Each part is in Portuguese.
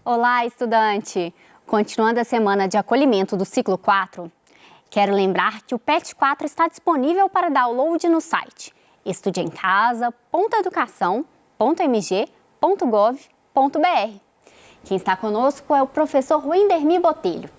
Olá, estudante! Continuando a semana de acolhimento do ciclo 4, quero lembrar que o PET 4 está disponível para download no site estudeemcasa.educação.mg.gov.br. Quem está conosco é o professor Wendermi Botelho.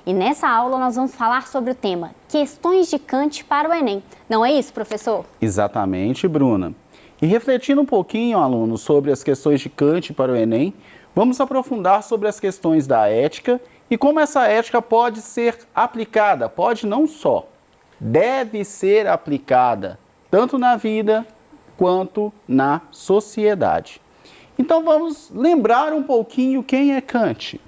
E nessa aula nós vamos falar sobre o tema Questões de Kant para o Enem. Não é isso, professor? Exatamente, Bruna. E refletindo um pouquinho, alunos, sobre as questões de Kant para o Enem, vamos aprofundar sobre as questões da ética e como essa ética pode ser aplicada, pode não só, deve ser aplicada, tanto na vida quanto na sociedade. Então vamos lembrar um pouquinho quem é Kant.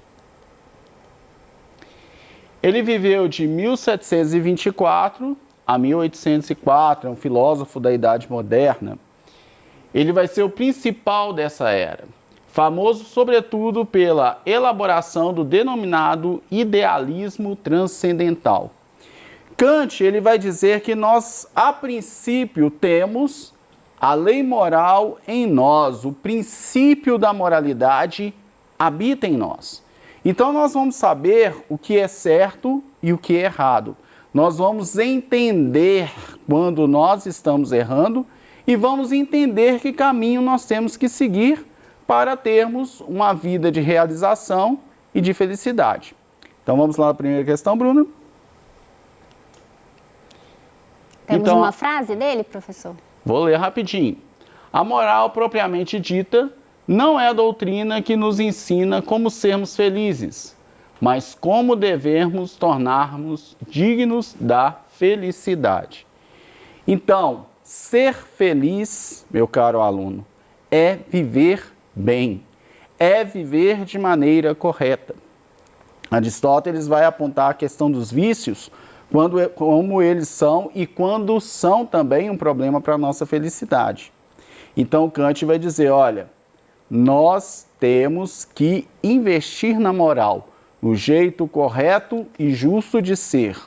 Ele viveu de 1724 a 1804, é um filósofo da Idade Moderna. Ele vai ser o principal dessa era, famoso sobretudo pela elaboração do denominado idealismo transcendental. Kant, ele vai dizer que nós, a princípio, temos a lei moral em nós, o princípio da moralidade habita em nós. Então nós vamos saber o que é certo e o que é errado. Nós vamos entender quando nós estamos errando e vamos entender que caminho nós temos que seguir para termos uma vida de realização e de felicidade. Então vamos lá na primeira questão, Bruna. Temos uma frase dele, professor? Vou ler rapidinho. A moral propriamente dita não é a doutrina que nos ensina como sermos felizes, mas como devemos tornarmos dignos da felicidade. Então, ser feliz, meu caro aluno, é viver bem, é viver de maneira correta. Aristóteles vai apontar a questão dos vícios, como eles são e quando são também um problema para a nossa felicidade. Então Kant vai dizer, olha, nós temos que investir na moral, no jeito correto e justo de ser,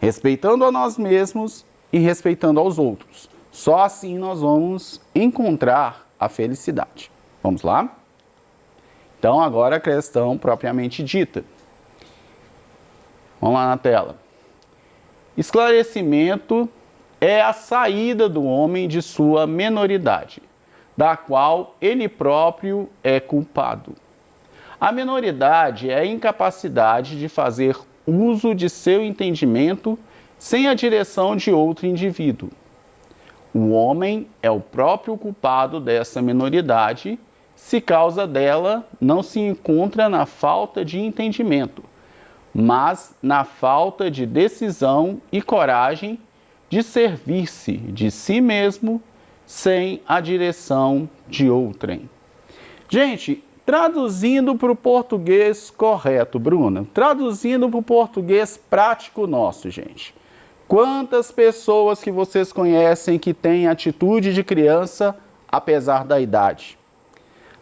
respeitando a nós mesmos e respeitando aos outros. Só assim nós vamos encontrar a felicidade. Vamos lá? Então agora a questão propriamente dita. Vamos lá na tela. Esclarecimento é a saída do homem de sua menoridade, da qual ele próprio é culpado. A menoridade é a incapacidade de fazer uso de seu entendimento sem a direção de outro indivíduo. O homem é o próprio culpado dessa menoridade, se causa dela não se encontra na falta de entendimento, mas na falta de decisão e coragem de servir-se de si mesmo sem a direção de outrem. Gente, traduzindo para o português correto, Bruna, traduzindo para o português prático nosso, gente. Quantas pessoas que vocês conhecem que têm atitude de criança apesar da idade?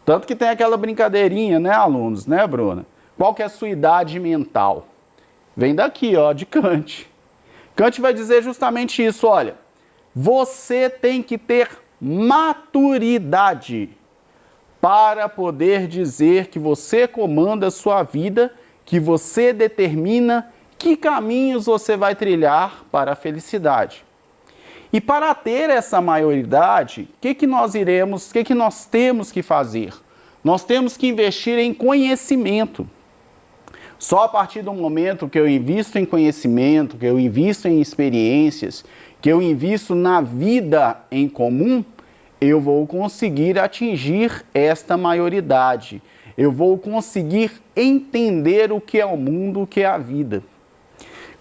Tanto que tem aquela brincadeirinha, né, alunos, né, Bruna? Qual que é a sua idade mental? Vem daqui, ó, de Kant. Kant vai dizer justamente isso, olha, você tem que ter maturidade para poder dizer que você comanda a sua vida, que você determina que caminhos você vai trilhar para a felicidade. E para ter essa maioridade, o que nós temos que fazer? Nós temos que investir em conhecimento. Só a partir do momento que eu invisto em conhecimento, que eu invisto em experiências, que eu invisto na vida em comum, eu vou conseguir atingir esta maioridade. Eu vou conseguir entender o que é o mundo, o que é a vida.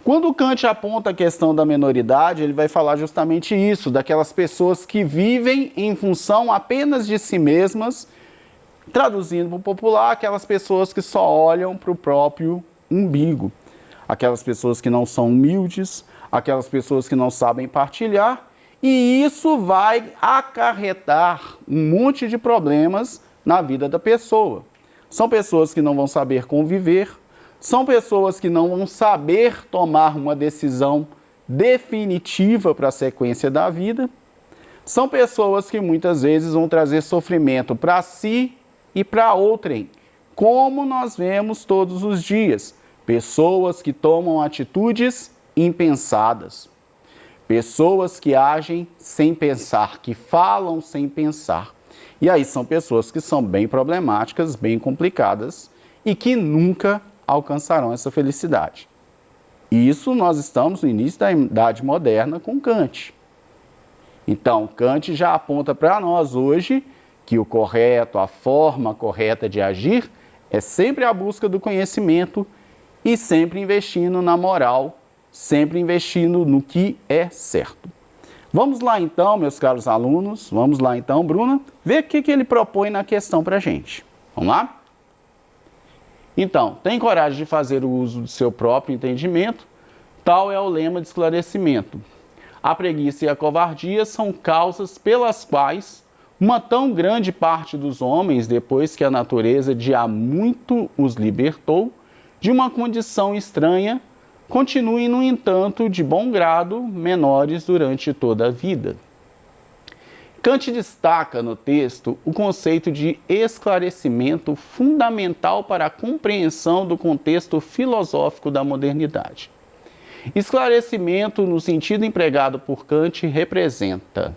Quando Kant aponta a questão da menoridade, ele vai falar justamente isso, daquelas pessoas que vivem em função apenas de si mesmas, traduzindo para o popular, aquelas pessoas que só olham para o próprio umbigo. Aquelas pessoas que não são humildes, aquelas pessoas que não sabem partilhar, e isso vai acarretar um monte de problemas na vida da pessoa. São pessoas que não vão saber conviver, são pessoas que não vão saber tomar uma decisão definitiva para a sequência da vida, são pessoas que muitas vezes vão trazer sofrimento para si e para outrem, como nós vemos todos os dias. Pessoas que tomam atitudes impensadas. Pessoas que agem sem pensar, que falam sem pensar. E aí são pessoas que são bem problemáticas, bem complicadas e que nunca alcançarão essa felicidade. Isso nós estamos no início da Idade Moderna com Kant. Então, Kant já aponta para nós hoje que o correto, a forma correta de agir é sempre a busca do conhecimento e sempre investindo na moral, sempre investindo no que é certo. Vamos lá então, meus caros alunos, vamos lá então, Bruna, ver o que ele propõe na questão para a gente. Vamos lá? Então, tem coragem de fazer o uso do seu próprio entendimento? Tal é o lema de esclarecimento. A preguiça e a covardia são causas pelas quais uma tão grande parte dos homens, depois que a natureza de há muito os libertou de uma condição estranha, continuem, no entanto, de bom grado, menores durante toda a vida. Kant destaca no texto o conceito de esclarecimento fundamental para a compreensão do contexto filosófico da modernidade. Esclarecimento, no sentido empregado por Kant, representa.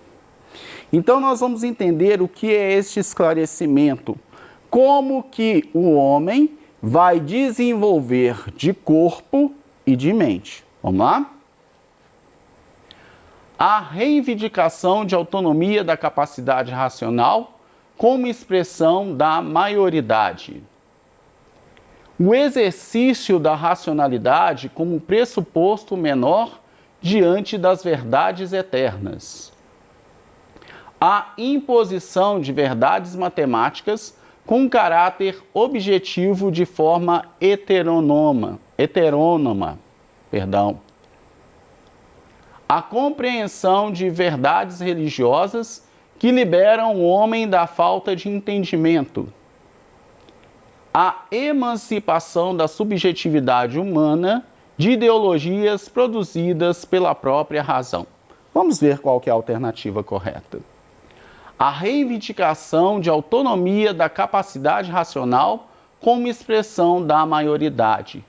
Então, nós vamos entender o que é este esclarecimento, como que o homem vai desenvolver de corpo e de mente. Vamos lá? A reivindicação de autonomia da capacidade racional como expressão da maioridade. O exercício da racionalidade como pressuposto menor diante das verdades eternas. A imposição de verdades matemáticas com caráter objetivo de forma heterônoma. A compreensão de verdades religiosas que liberam o homem da falta de entendimento. A emancipação da subjetividade humana de ideologias produzidas pela própria razão. Vamos ver qual que é a alternativa correta. A reivindicação de autonomia da capacidade racional como expressão da maioridade.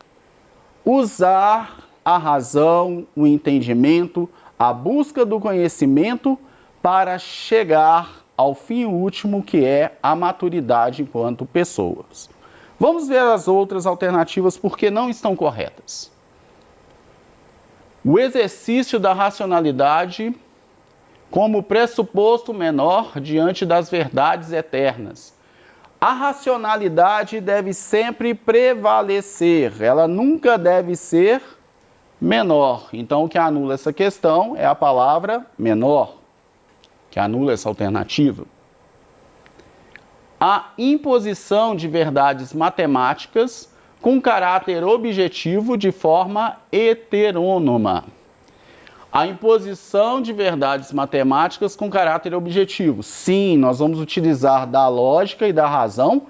Usar a razão, o entendimento, a busca do conhecimento para chegar ao fim último, que é a maturidade enquanto pessoas. Vamos ver as outras alternativas porque não estão corretas. O exercício da racionalidade como pressuposto menor diante das verdades eternas. A racionalidade deve sempre prevalecer, ela nunca deve ser menor. Então, o que anula essa questão é a palavra menor, que anula essa alternativa. A imposição de verdades matemáticas com caráter objetivo de forma heterônoma. A imposição de verdades matemáticas com caráter objetivo. Sim, nós vamos utilizar da lógica e da razão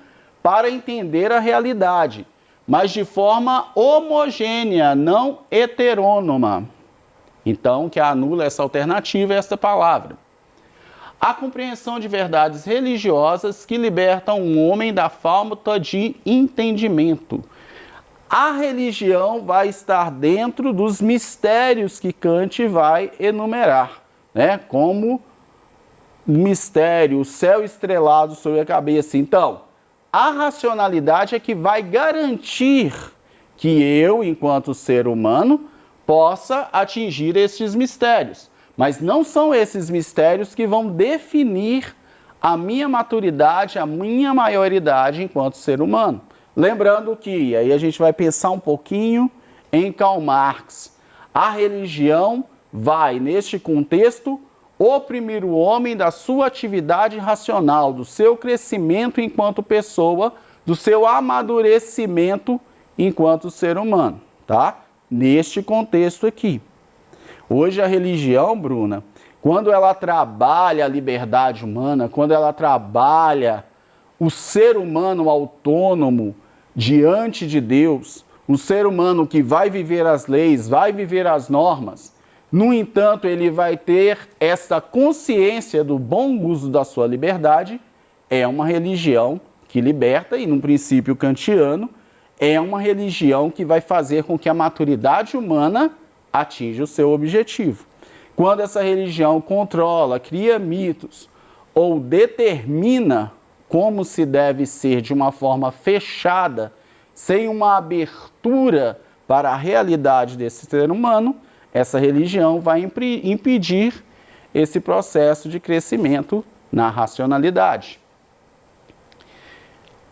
para entender a realidade, mas de forma homogênea, não heterônoma. Então, o que anula essa alternativa é esta palavra. A compreensão de verdades religiosas que libertam um homem da falta de entendimento. A religião vai estar dentro dos mistérios que Kant vai enumerar, né? Como o mistério, o céu estrelado sobre a cabeça. Então, a racionalidade é que vai garantir que eu, enquanto ser humano, possa atingir estes mistérios. Mas não são esses mistérios que vão definir a minha maturidade, a minha maioridade enquanto ser humano. Lembrando que, aí a gente vai pensar um pouquinho em Karl Marx, a religião vai, neste contexto, oprimir o homem da sua atividade racional, do seu crescimento enquanto pessoa, do seu amadurecimento enquanto ser humano, tá? Neste contexto aqui. Hoje a religião, Bruna, quando ela trabalha a liberdade humana, quando ela trabalha o ser humano autônomo diante de Deus, um ser humano que vai viver as leis, vai viver as normas, no entanto, ele vai ter essa consciência do bom uso da sua liberdade, é uma religião que liberta, e num princípio kantiano, é uma religião que vai fazer com que a maturidade humana atinja o seu objetivo. Quando essa religião controla, cria mitos ou determina como se deve ser de uma forma fechada, sem uma abertura para a realidade desse ser humano, essa religião vai impedir esse processo de crescimento na racionalidade.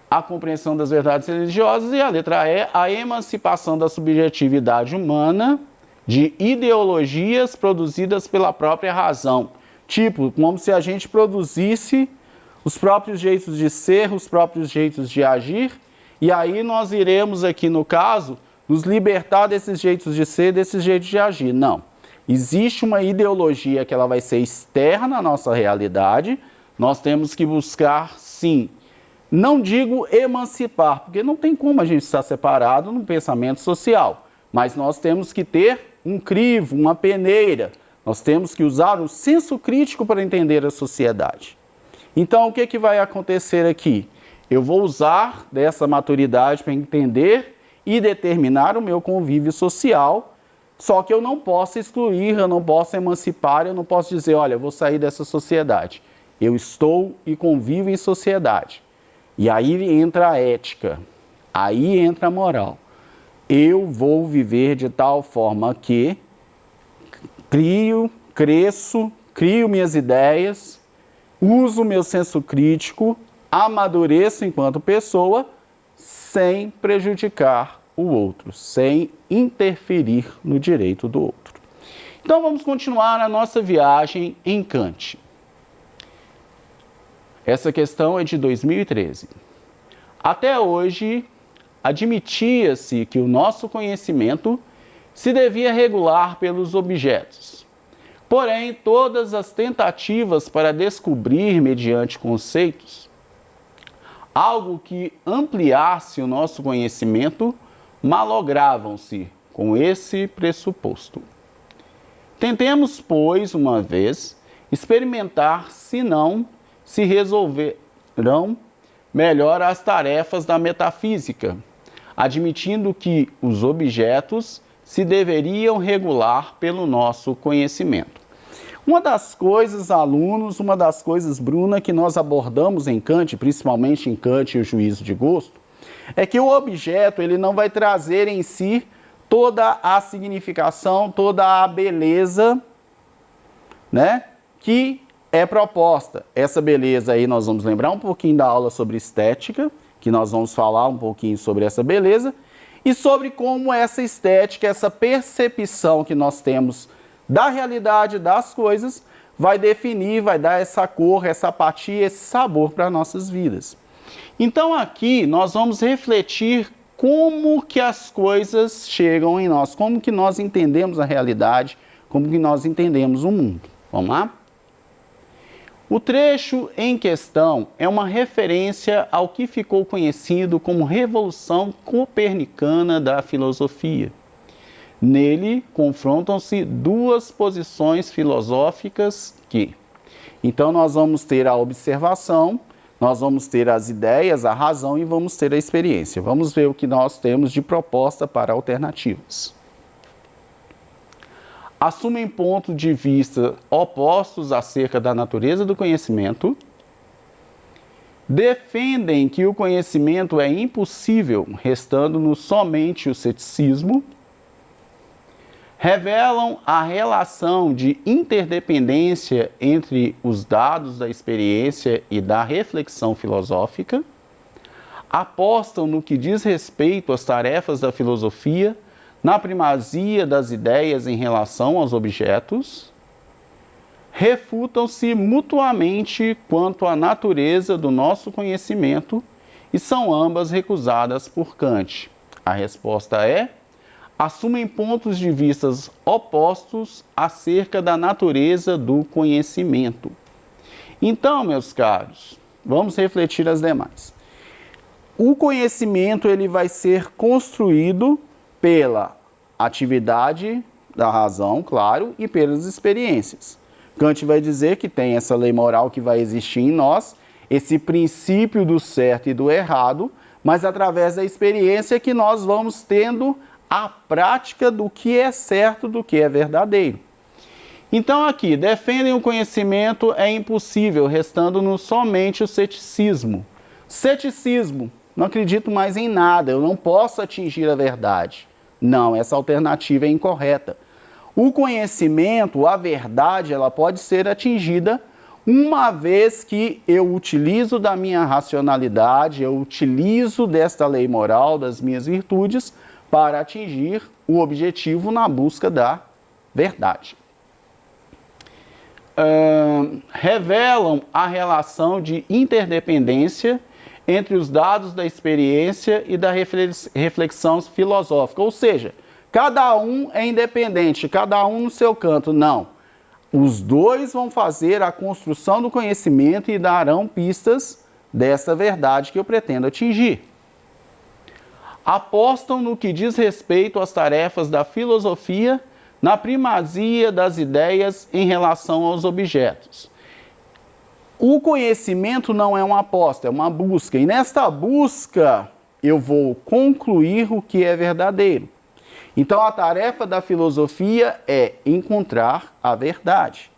A compreensão das verdades religiosas, e a letra E, a emancipação da subjetividade humana de ideologias produzidas pela própria razão. Tipo, como se a gente produzisse os próprios jeitos de ser, os próprios jeitos de agir, e aí nós iremos aqui, no caso, nos libertar desses jeitos de ser, desses jeitos de agir. Não. Existe uma ideologia que ela vai ser externa à nossa realidade, nós temos que buscar, sim, não digo emancipar, porque não tem como a gente estar separado no pensamento social, mas nós temos que ter um crivo, uma peneira, nós temos que usar o senso crítico para entender a sociedade. Então, o que vai acontecer aqui? Eu vou usar dessa maturidade para entender e determinar o meu convívio social, só que eu não posso excluir, eu não posso emancipar, eu não posso dizer, olha, eu vou sair dessa sociedade. Eu estou e convivo em sociedade. E aí entra a ética, aí entra a moral. Eu vou viver de tal forma que cresço, crio minhas ideias, uso meu senso crítico, amadureço enquanto pessoa, sem prejudicar o outro, sem interferir no direito do outro. Então vamos continuar a nossa viagem em Kant. Essa questão é de 2013. Até hoje, admitia-se que o nosso conhecimento se devia regular pelos objetos. Porém, todas as tentativas para descobrir, mediante conceitos, algo que ampliasse o nosso conhecimento, malogravam-se com esse pressuposto. Tentemos, pois, uma vez, experimentar se não se resolverão melhor as tarefas da metafísica, admitindo que os objetos se deveriam regular pelo nosso conhecimento. Uma das coisas, alunos, uma das coisas, Bruna, que nós abordamos em Kant, principalmente em Kant e o juízo de gosto, é que o objeto ele não vai trazer em si toda a significação, toda a beleza, né, que é proposta. Essa beleza aí nós vamos lembrar um pouquinho da aula sobre estética, que nós vamos falar um pouquinho sobre essa beleza, e sobre como essa estética, essa percepção que nós temos da realidade das coisas, vai definir, vai dar essa cor, essa apatia, esse sabor para nossas vidas. Então aqui nós vamos refletir como que as coisas chegam em nós, como que nós entendemos a realidade, como que nós entendemos o mundo. Vamos lá? O trecho em questão é uma referência ao que ficou conhecido como Revolução Copernicana da Filosofia. Nele, confrontam-se duas posições filosóficas que... Então, nós vamos ter a observação, nós vamos ter as ideias, a razão e vamos ter a experiência. Vamos ver o que nós temos de proposta para alternativas. Assumem pontos de vista opostos acerca da natureza do conhecimento, defendem que o conhecimento é impossível, restando-nos somente o ceticismo, revelam a relação de interdependência entre os dados da experiência e da reflexão filosófica, apostam no que diz respeito às tarefas da filosofia, na primazia das ideias em relação aos objetos, refutam-se mutuamente quanto à natureza do nosso conhecimento e são ambas recusadas por Kant. A resposta é: assumem pontos de vista opostos acerca da natureza do conhecimento. Então, meus caros, vamos refletir as demais. O conhecimento ele vai ser construído pela atividade da razão, claro, e pelas experiências. Kant vai dizer que tem essa lei moral que vai existir em nós esse princípio do certo e do errado, mas através da experiência que nós vamos tendo a prática do que é certo, do que é verdadeiro. Então aqui, defendem o conhecimento é impossível, restando-nos somente o ceticismo. Ceticismo, não acredito mais em nada, eu não posso atingir a verdade. Não, essa alternativa é incorreta. O conhecimento, a verdade, ela pode ser atingida uma vez que eu utilizo da minha racionalidade, eu utilizo desta lei moral, das minhas virtudes, para atingir o objetivo na busca da verdade. Revelam a relação de interdependência entre os dados da experiência e da reflexão filosófica, ou seja, cada um é independente, cada um no seu canto. Não, os dois vão fazer a construção do conhecimento e darão pistas dessa verdade que eu pretendo atingir. Apostam no que diz respeito às tarefas da filosofia, na primazia das ideias em relação aos objetos. O conhecimento não é uma aposta, é uma busca. E nesta busca eu vou concluir o que é verdadeiro. Então a tarefa da filosofia é encontrar a verdade.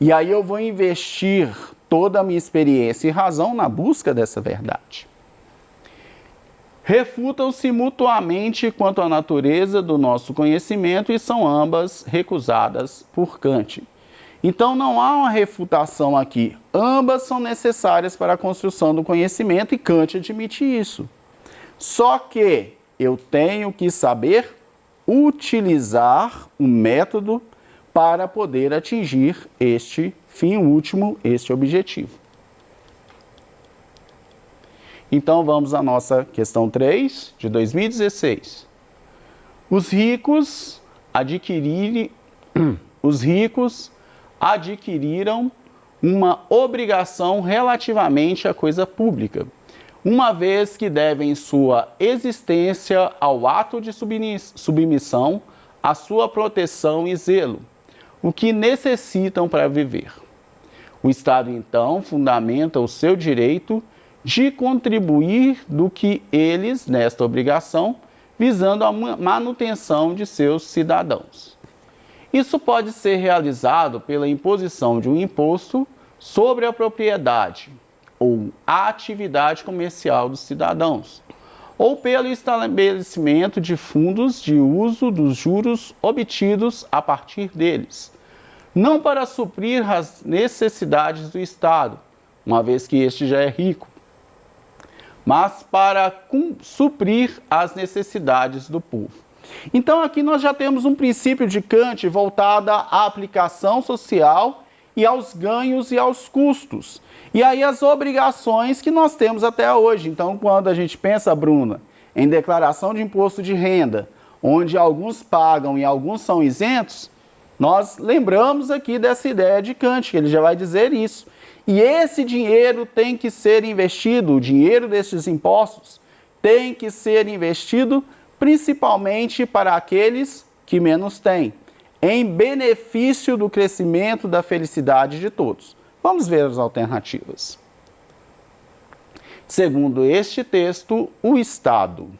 E aí eu vou investir toda a minha experiência e razão na busca dessa verdade. Refutam-se mutuamente quanto à natureza do nosso conhecimento e são ambas recusadas por Kant. Então não há uma refutação aqui. Ambas são necessárias para a construção do conhecimento e Kant admite isso. Só que eu tenho que saber utilizar o método para poder atingir este fim último, este objetivo. Então vamos à nossa questão 3 de 2016. Os ricos adquiriram uma obrigação relativamente à coisa pública, uma vez que devem sua existência ao ato de submissão, à sua proteção e zelo, o que necessitam para viver. O Estado, então, fundamenta o seu direito de contribuir do que eles, nesta obrigação, visando a manutenção de seus cidadãos. Isso pode ser realizado pela imposição de um imposto sobre a propriedade ou a atividade comercial dos cidadãos, ou pelo estabelecimento de fundos de uso dos juros obtidos a partir deles, não para suprir as necessidades do Estado, uma vez que este já é rico, mas para suprir as necessidades do povo. Então aqui nós já temos um princípio de Kant voltado à aplicação social e aos ganhos e aos custos. E aí as obrigações que nós temos até hoje. Então quando a gente pensa, Bruna, em declaração de imposto de renda, onde alguns pagam e alguns são isentos, nós lembramos aqui dessa ideia de Kant, que ele já vai dizer isso. E esse dinheiro tem que ser investido, o dinheiro desses impostos tem que ser investido principalmente para aqueles que menos têm, em benefício do crescimento da felicidade de todos. Vamos ver as alternativas. Segundo este texto, o Estado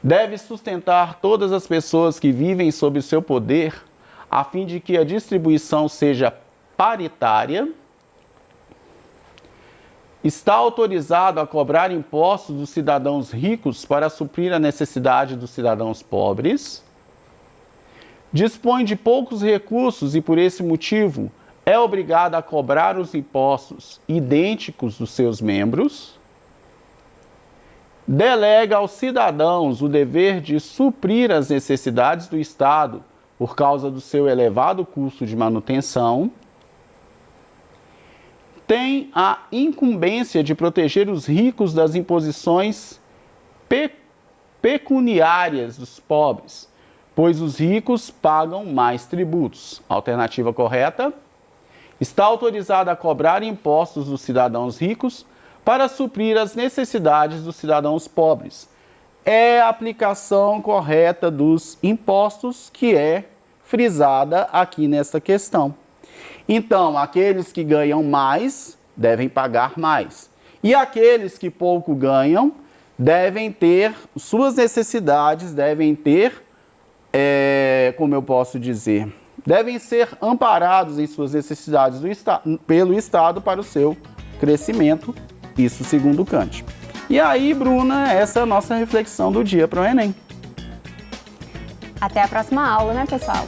deve sustentar todas as pessoas que vivem sob o seu poder, a fim de que a distribuição seja paritária. Está autorizado a cobrar impostos dos cidadãos ricos para suprir a necessidade dos cidadãos pobres. Dispõe de poucos recursos e, por esse motivo, é obrigado a cobrar os impostos idênticos dos seus membros. Delega aos cidadãos o dever de suprir as necessidades do Estado por causa do seu elevado custo de manutenção. Tem a incumbência de proteger os ricos das imposições pecuniárias dos pobres, pois os ricos pagam mais tributos. Alternativa correta. Está autorizado a cobrar impostos dos cidadãos ricos para suprir as necessidades dos cidadãos pobres. É a aplicação correta dos impostos que é frisada aqui nesta questão. Então, aqueles que ganham mais devem pagar mais. E aqueles que pouco ganham devem ter suas necessidades, devem ter, como eu posso dizer, devem ser amparados em suas necessidades pelo Estado para o seu crescimento, isso segundo Kant. E aí, Bruna, essa é a nossa reflexão do dia para o Enem. Até a próxima aula, né, pessoal?